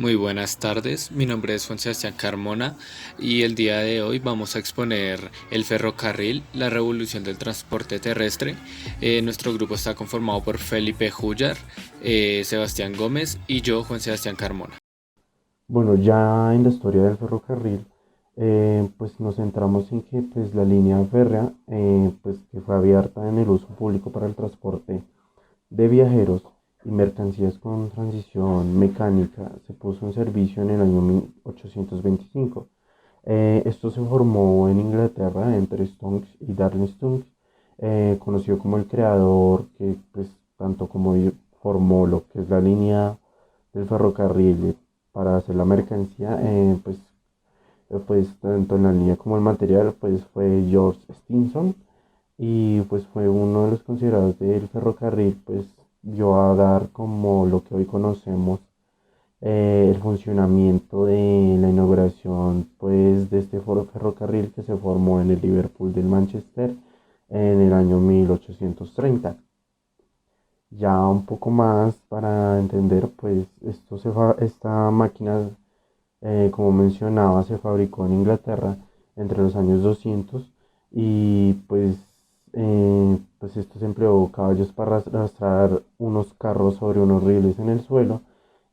Muy buenas tardes, mi nombre es Juan Sebastián Carmona y el día de hoy vamos a exponer el ferrocarril, la revolución del transporte terrestre. Nuestro grupo está conformado por Felipe Jullar, Sebastián Gómez y yo, Juan Sebastián Carmona. Bueno, ya en la historia del ferrocarril, pues nos centramos en que pues, la línea férrea, pues, que fue abierta en el uso público para el transporte de viajeros y mercancías con transición mecánica, se puso en servicio en el año 1825. Esto se formó en Inglaterra entre Stonks y Darlington, conocido como el creador que pues, tanto como formó lo que es la línea del ferrocarril para hacer la mercancía, pues tanto en la línea como el material, pues fue George Stinson y pues fue uno de los considerados del ferrocarril, pues dio a dar como lo que hoy conocemos el funcionamiento de la inauguración pues de este ferrocarril que se formó en el Liverpool del Manchester en el año 1830. Ya un poco más para entender, pues esta máquina, como mencionaba, se fabricó en Inglaterra entre los años 200 y pues esto se empleó caballos para arrastrar unos carros sobre unos rieles en el suelo,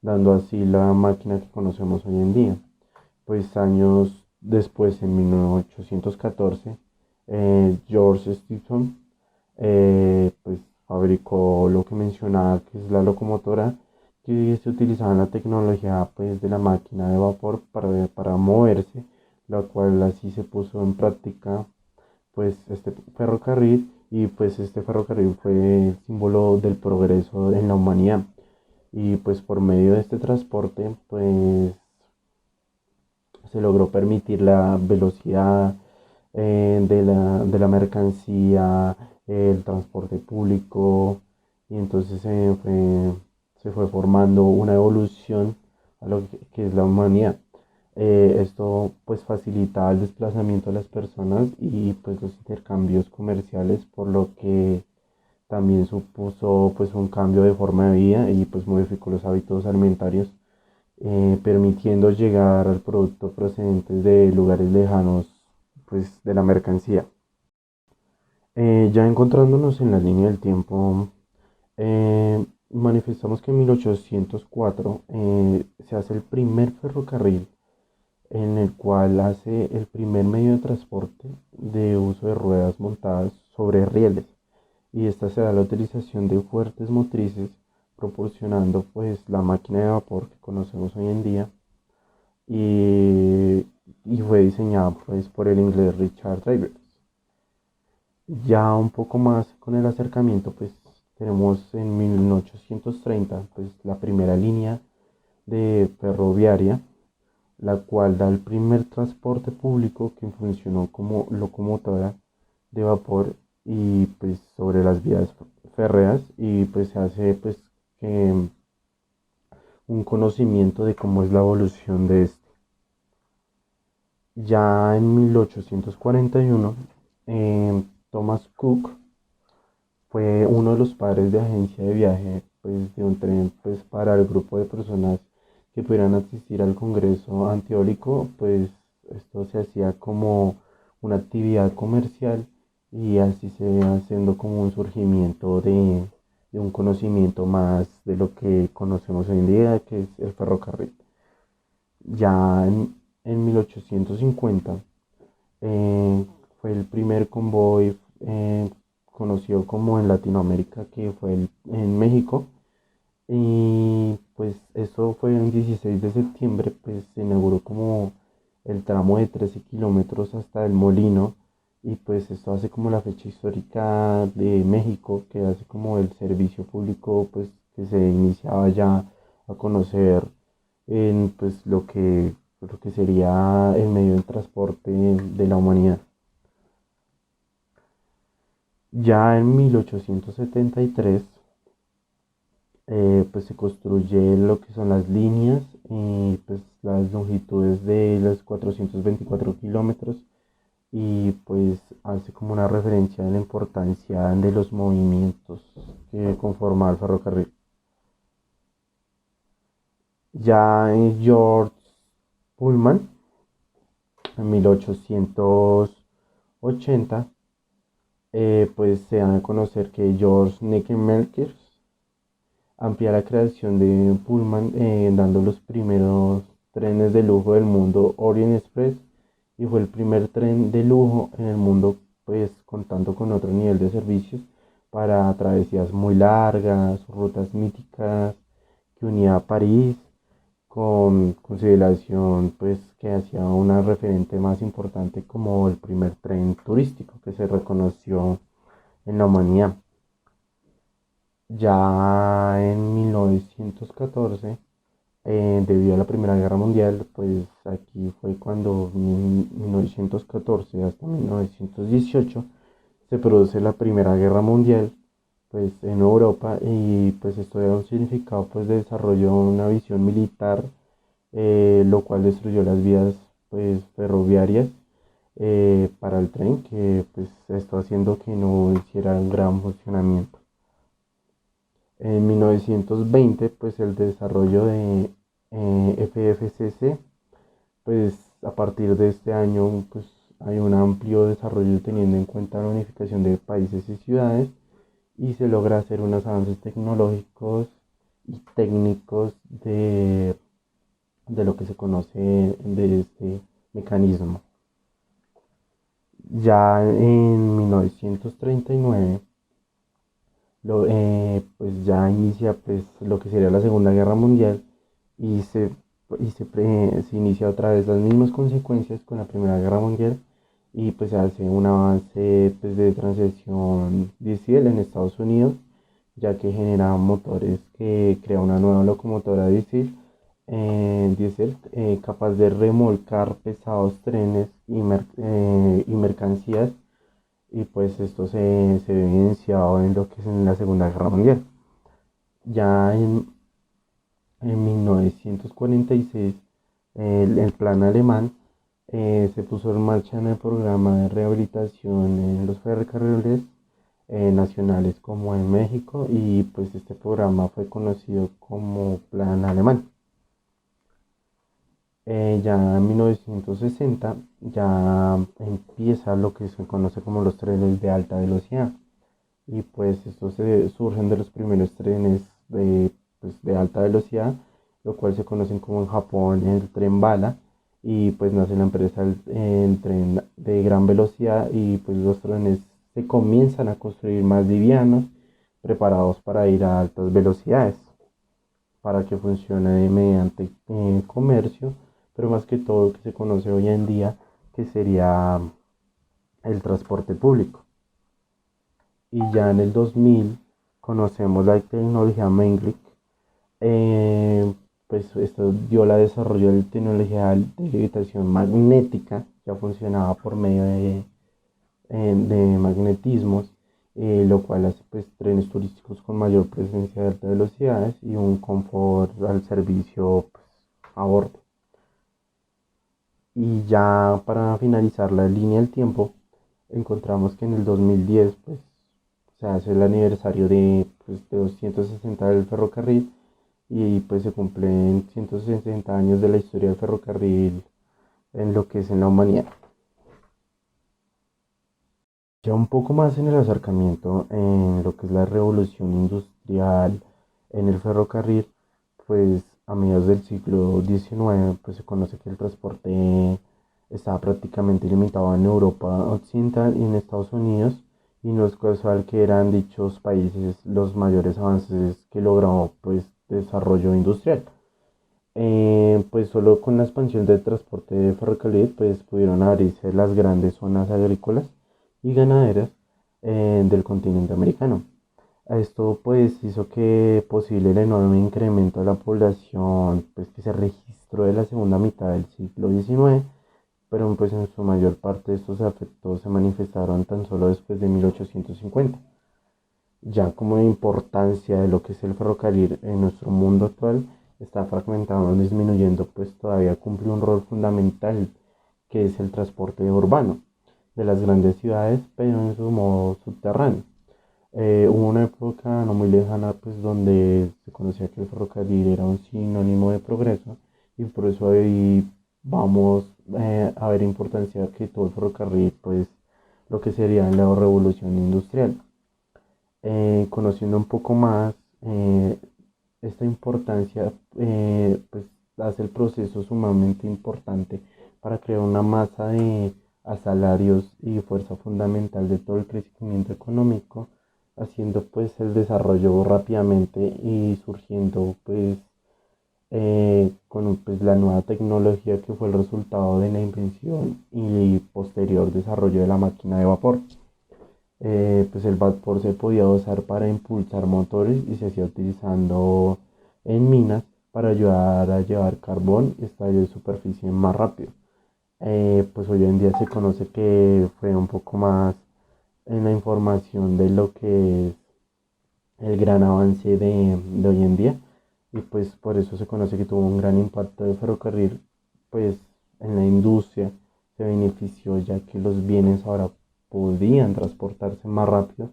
dando así la máquina que conocemos hoy en día. Pues años después, en 1814, George Stephenson pues fabricó lo que mencionaba, que es la locomotora, que se utilizaba en la tecnología pues, de la máquina de vapor para moverse, la cual así se puso en práctica pues este ferrocarril y pues este ferrocarril fue el símbolo del progreso en la humanidad y pues por medio de este transporte pues se logró permitir la velocidad de la mercancía, el transporte público, y entonces se fue formando una evolución a lo que es la humanidad. Esto pues facilitaba el desplazamiento de las personas y pues los intercambios comerciales, por lo que también supuso pues un cambio de forma de vida y pues modificó los hábitos alimentarios, permitiendo llegar al producto procedentes de lugares lejanos, pues de la mercancía. Ya encontrándonos en la línea del tiempo, manifestamos que en 1804 se hace el primer ferrocarril en el cual hace el primer medio de transporte de uso de ruedas montadas sobre rieles, y esta se da la utilización de fuertes motrices, proporcionando pues la máquina de vapor que conocemos hoy en día, y, y fue diseñada pues por el inglés Richard Rivers. Ya un poco más con el acercamiento, pues tenemos en 1830 pues la primera línea de ferroviaria, la cual da el primer transporte público que funcionó como locomotora de vapor y pues sobre las vías férreas, y pues se hace pues que un conocimiento de cómo es la evolución de este. Ya en 1841, Thomas Cook fue uno de los padres de agencia de viaje pues, de un tren pues, para el grupo de personas que pudieran asistir al Congreso Antiólico. Pues esto se hacía como una actividad comercial y así se va haciendo como un surgimiento de un conocimiento más de lo que conocemos hoy en día, que es el ferrocarril. Ya en 1850, eh, fue el primer convoy conocido como en Latinoamérica, que fue en México. Y pues eso fue el 16 de septiembre, pues se inauguró como el tramo de 13 kilómetros hasta el Molino. Y pues esto hace como la fecha histórica de México, que hace como el servicio público, pues que se iniciaba ya a conocer en pues lo que sería el medio de transporte de la humanidad. Ya en 1873, pues se construye lo que son las líneas y pues las longitudes de los 424 kilómetros, y pues hace como una referencia de la importancia de los movimientos que conforman el ferrocarril. Ya George Pullman, en 1880, pues se da a conocer que George Neckermaker amplía la creación de Pullman, dando los primeros trenes de lujo del mundo Orient Express, y fue el primer tren de lujo en el mundo, pues contando con otro nivel de servicios para travesías muy largas, rutas míticas, que unía a París con consideración, pues que hacía una referente más importante como el primer tren turístico que se reconoció en la humanidad. Ya en 1914, debido a la Primera Guerra Mundial, pues aquí fue cuando en 1914 hasta 1918 se produce la Primera Guerra Mundial, pues en Europa, y pues esto era un significado pues de desarrollo de una visión militar, lo cual destruyó las vías pues ferroviarias, para el tren, que pues esto haciendo que no hiciera un gran funcionamiento. En 1920, pues el desarrollo de FFCC, pues a partir de este año, pues hay un amplio desarrollo teniendo en cuenta la unificación de países y ciudades, y se logra hacer unos avances tecnológicos y técnicos de lo que se conoce de este mecanismo. Ya en 1939, pues ya inicia pues lo que sería la Segunda Guerra Mundial, y se inicia otra vez las mismas consecuencias con la Primera Guerra Mundial, y pues se hace un avance pues de transición diésel en Estados Unidos, ya que genera motores que crea una nueva locomotora diésel, capaz de remolcar pesados trenes y mercancías, y pues esto se ve evidenciado en lo que es en la Segunda Guerra Mundial. Ya en 1946, el plan alemán, se puso en marcha en el programa de rehabilitación en los ferrocarriles nacionales como en México, y pues este programa fue conocido como Plan Alemán. Ya en 1960 ya empieza lo que se conoce como los trenes de alta velocidad, y pues estos surgen de los primeros trenes pues, de alta velocidad, lo cual se conocen como en Japón el tren bala, y pues nace la empresa el tren de gran velocidad, y pues los trenes se comienzan a construir más livianos, preparados para ir a altas velocidades, para que funcione mediante comercio, pero más que todo que se conoce hoy en día, que sería el transporte público. Y ya en el 2000 conocemos la tecnología Menglik, pues esto dio la desarrollo de tecnología de levitación magnética, ya funcionaba por medio de magnetismos, lo cual hace pues trenes turísticos con mayor presencia de altas velocidades y un confort al servicio pues, a bordo. Y ya para finalizar la línea del tiempo, encontramos que en el 2010 pues, se hace el aniversario de 260 del ferrocarril, y pues se cumplen 160 años de la historia del ferrocarril en lo que es en la humanidad. Ya un poco más en el acercamiento en lo que es la revolución industrial en el ferrocarril, pues a mediados del siglo XIX, pues se conoce que el transporte estaba prácticamente limitado en Europa Occidental y en Estados Unidos, y no es casual que eran dichos países los mayores avances que logró pues desarrollo industrial. Pues solo con la expansión del transporte ferrocarril pues pudieron abrirse las grandes zonas agrícolas y ganaderas del continente americano. Esto pues hizo que posible el enorme incremento de la población pues, que se registró de la segunda mitad del siglo XIX, pero pues en su mayor parte estos efectos se manifestaron tan solo después de 1850. Ya como importancia de lo que es el ferrocarril en nuestro mundo actual está fragmentado, disminuyendo, pues todavía cumple un rol fundamental, que es el transporte urbano de las grandes ciudades, pero en su modo subterráneo. Hubo una época no muy lejana pues donde se conocía que el ferrocarril era un sinónimo de progreso y por eso ahí vamos a ver importancia que todo el ferrocarril pues lo que sería la revolución industrial. Conociendo un poco más esta importancia, pues hace el proceso sumamente importante para crear una masa de asalarios y fuerza fundamental de todo el crecimiento económico, haciendo pues el desarrollo rápidamente y surgiendo pues con pues, la nueva tecnología que fue el resultado de la invención y posterior desarrollo de la máquina de vapor. Pues el vapor se podía usar para impulsar motores y se hacía utilizando en minas para ayudar a llevar carbón y estadio de superficie más rápido. Pues hoy en día se conoce que fue un poco más en la información de lo que es el gran avance de hoy en día y pues por eso se conoce que tuvo un gran impacto de ferrocarril pues en la industria se benefició ya que los bienes ahora podían transportarse más rápido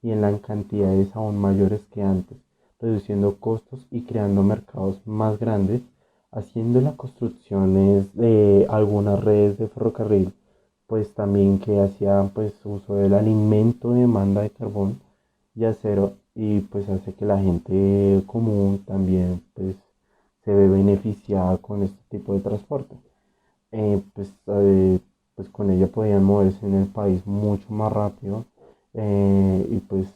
y en las cantidades aún mayores que antes, reduciendo costos y creando mercados más grandes, haciendo las construcciones de algunas redes de ferrocarril pues también que hacían pues uso del alimento de demanda de carbón y acero y pues hace que la gente común también pues se ve beneficiada con este tipo de transporte. Pues con ella podían moverse en el país mucho más rápido y pues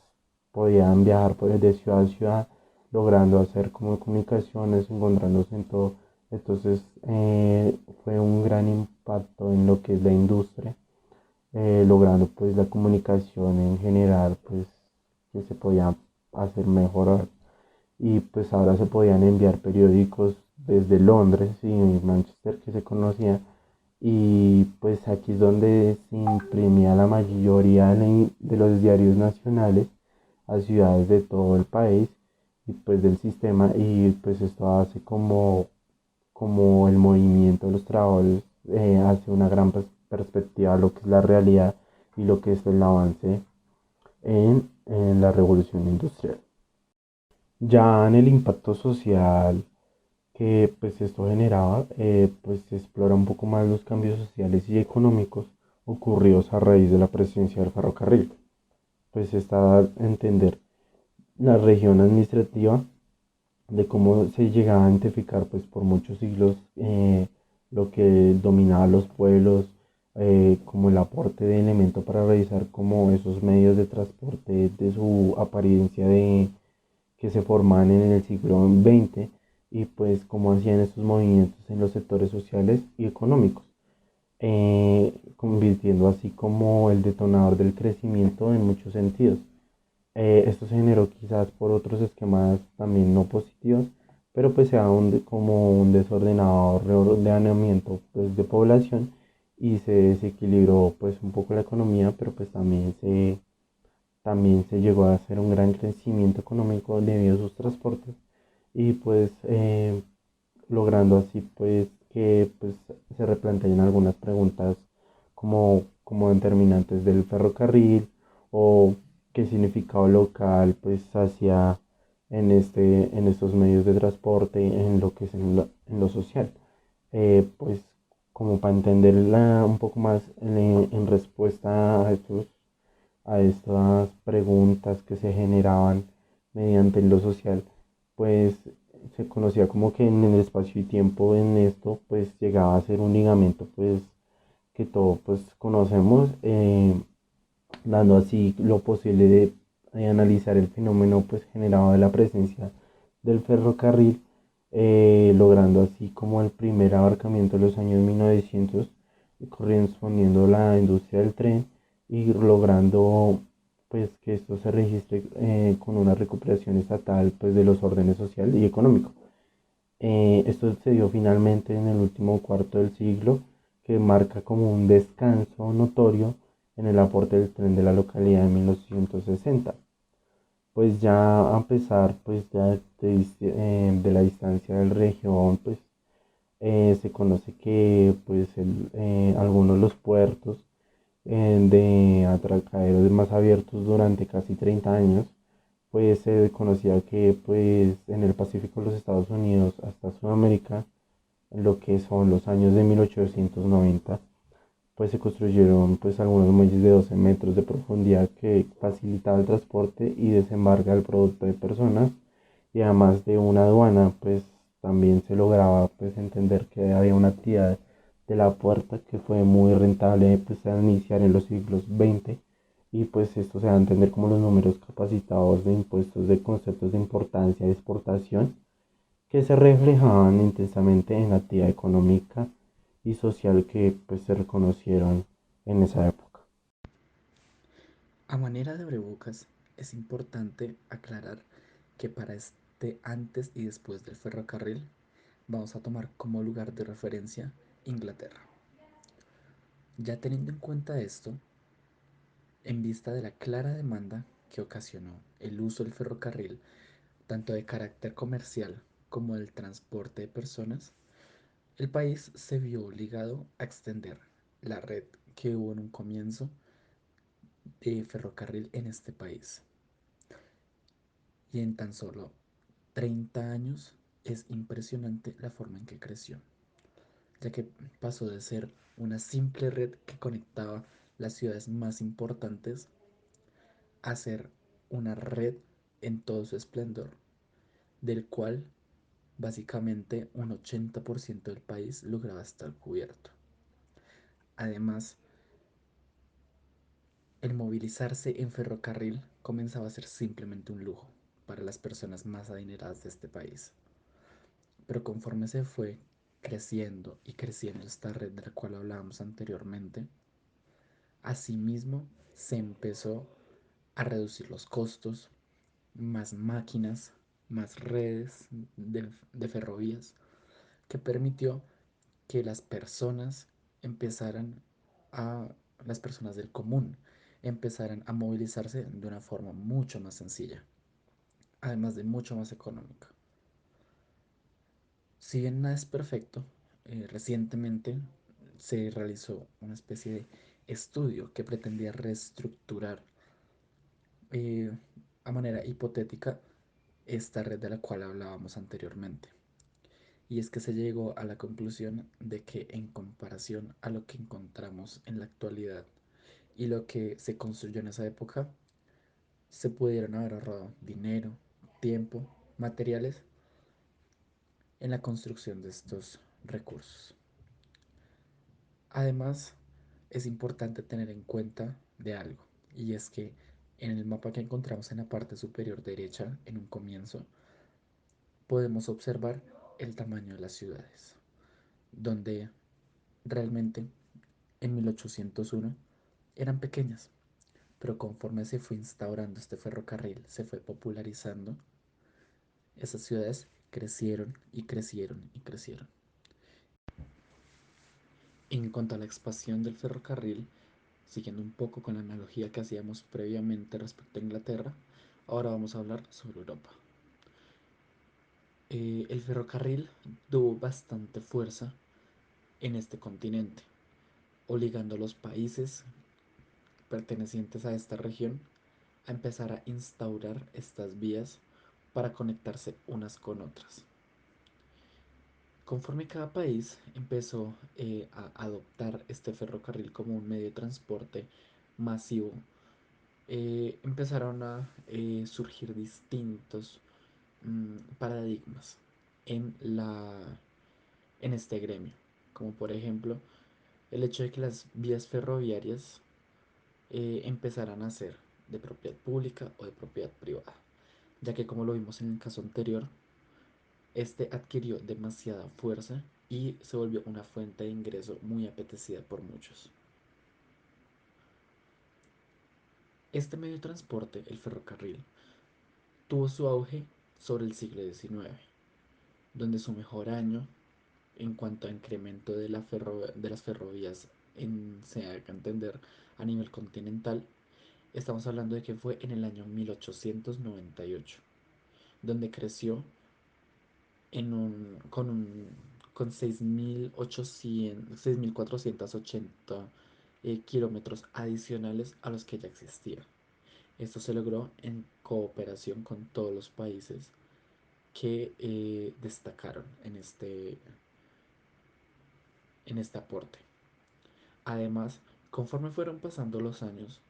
podían viajar pues, de ciudad a ciudad logrando hacer como comunicaciones, encontrándose en todo. Entonces fue un gran impacto en lo que es la industria, logrando pues la comunicación en general pues que se podía hacer mejorar y pues ahora se podían enviar periódicos desde Londres y Manchester que se conocía y pues aquí es donde se imprimía la mayoría de los diarios nacionales a ciudades de todo el país y pues del sistema y pues esto hace como el movimiento de los trabajadores hace una gran perspectiva a lo que es la realidad y lo que es el avance en la revolución industrial. Ya en el impacto social que pues esto generaba, pues se explora un poco más los cambios sociales y económicos ocurridos a raíz de la presencia del ferrocarril. Pues está a entender la región administrativa de cómo se llegaba a identificar pues por muchos siglos lo que dominaba los pueblos, como el aporte de elementos para realizar como esos medios de transporte de su apariencia de que se formaban en el siglo XX y pues cómo hacían estos movimientos en los sectores sociales y económicos, convirtiendo así como el detonador del crecimiento en muchos sentidos. Esto se generó quizás por otros esquemas también no positivos, pero pues se da como un desordenado reordenamiento pues, de población y se desequilibró pues un poco la economía, pero pues también se llegó a hacer un gran crecimiento económico debido a sus transportes y pues logrando así pues que pues se replanteen algunas preguntas como determinantes del ferrocarril o qué significado local pues hacía en estos medios de transporte en lo que es en lo social. Pues como para entenderla un poco más en respuesta a estas preguntas que se generaban mediante lo social, pues se conocía como que en el espacio y tiempo en esto pues llegaba a ser un ligamento pues que todos pues conocemos, dando así lo posible de analizar el fenómeno pues generado de la presencia del ferrocarril, logrando así como el primer abarcamiento de los años 1900 correspondiendo a la industria del tren y logrando pues que esto se registre con una recuperación estatal pues de los órdenes social y económico. Esto se dio finalmente en el último cuarto del siglo, que marca como un descanso notorio en el aporte del tren de la localidad en 1960. Pues ya a pesar pues ya de la distancia del región, pues se conoce que pues algunos de los puertos de atracaderos más abiertos durante casi 30 años, pues se conocía que pues en el Pacífico de los Estados Unidos hasta Sudamérica, en lo que son los años de 1890, pues se construyeron pues algunos muelles de 12 metros de profundidad que facilitaba el transporte y desembarca el producto de personas, y además de una aduana pues también se lograba pues entender que había una actividad de la puerta que fue muy rentable pues al iniciar en los siglos XX, y pues esto se da a entender como los números capacitados de impuestos de conceptos de importancia de exportación que se reflejaban intensamente en la actividad económica y social que pues se reconocieron en esa época. A manera de abrebocas, es importante aclarar que para este antes y después del ferrocarril vamos a tomar como lugar de referencia Inglaterra. Ya teniendo en cuenta esto, en vista de la clara demanda que ocasionó el uso del ferrocarril, tanto de carácter comercial como del transporte de personas, el país se vio obligado a extender la red que hubo en un comienzo de ferrocarril en este país. Y en tan solo 30 años es impresionante la forma en que creció, ya que pasó de ser una simple red que conectaba las ciudades más importantes a ser una red en todo su esplendor, del cual básicamente un 80% del país lograba estar cubierto. Además, el movilizarse en ferrocarril comenzaba a ser simplemente un lujo para las personas más adineradas de este país. Pero conforme se fue creciendo y creciendo esta red de la cual hablábamos anteriormente, asimismo se empezó a reducir los costos, más máquinas, más redes de ferrovías, que permitió que las personas empezaran a, las personas del común, empezaran a movilizarse de una forma mucho más sencilla, además de mucho más económica. Si bien nada es perfecto, recientemente se realizó una especie de estudio que pretendía reestructurar eh, a manera hipotética esta red de la cual hablábamos anteriormente. Y es que se llegó a la conclusión de que en comparación a lo que encontramos en la actualidad y lo que se construyó en esa época, se pudieron haber ahorrado dinero, tiempo, materiales en la construcción de estos recursos. Además, es importante tener en cuenta de algo, y es que en el mapa que encontramos en la parte superior derecha, en un comienzo, podemos observar el tamaño de las ciudades, donde realmente en 1801 eran pequeñas, pero conforme se fue instaurando este ferrocarril, se fue popularizando, esas ciudades crecieron y crecieron y crecieron. En cuanto a la expansión del ferrocarril, siguiendo un poco con la analogía que hacíamos previamente respecto a Inglaterra, ahora vamos a hablar sobre Europa. El ferrocarril tuvo bastante fuerza en este continente, obligando a los países pertenecientes a esta región a empezar a instaurar estas vías para conectarse unas con otras. Conforme cada país empezó a adoptar este ferrocarril como un medio de transporte masivo, empezaron a surgir distintos paradigmas en, la, en este gremio, como por ejemplo el hecho de que las vías ferroviarias empezaran a ser de propiedad pública o de propiedad privada, ya que como lo vimos en el caso anterior, este adquirió demasiada fuerza y se volvió una fuente de ingreso muy apetecida por muchos. Este medio de transporte, el ferrocarril, tuvo su auge sobre el siglo XIX, donde su mejor año en cuanto a incremento de, de las ferrovías se haga entender a nivel continental, estamos hablando de que fue en el año 1898, donde creció en con 6.480 kilómetros adicionales a los que ya existían. Esto se logró en cooperación con todos los países que destacaron en este aporte. Además, conforme fueron pasando los años,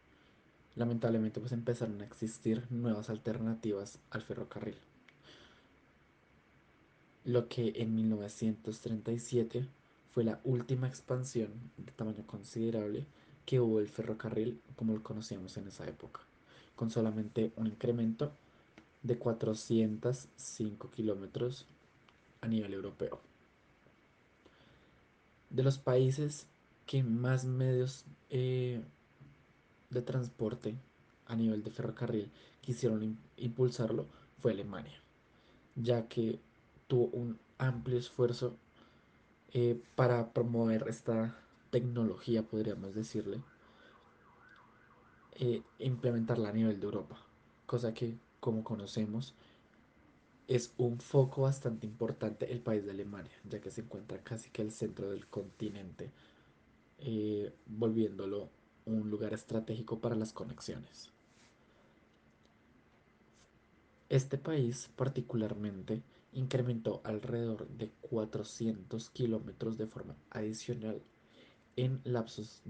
lamentablemente pues empezaron a existir nuevas alternativas al ferrocarril, lo que en 1937 fue la última expansión de tamaño considerable que hubo el ferrocarril como lo conocíamos en esa época, con solamente un incremento de 405 kilómetros a nivel europeo. De los países que más medios de transporte a nivel de ferrocarril quisieron impulsarlo fue Alemania, ya que tuvo un amplio esfuerzo para promover esta tecnología, podríamos decirle, implementarla a nivel de Europa, cosa que, como conocemos, es un foco bastante importante el país de Alemania, ya que se encuentra casi que al centro del continente, volviéndolo un lugar estratégico para las conexiones. Este país particularmente incrementó alrededor de 400 kilómetros de forma adicional en lapsos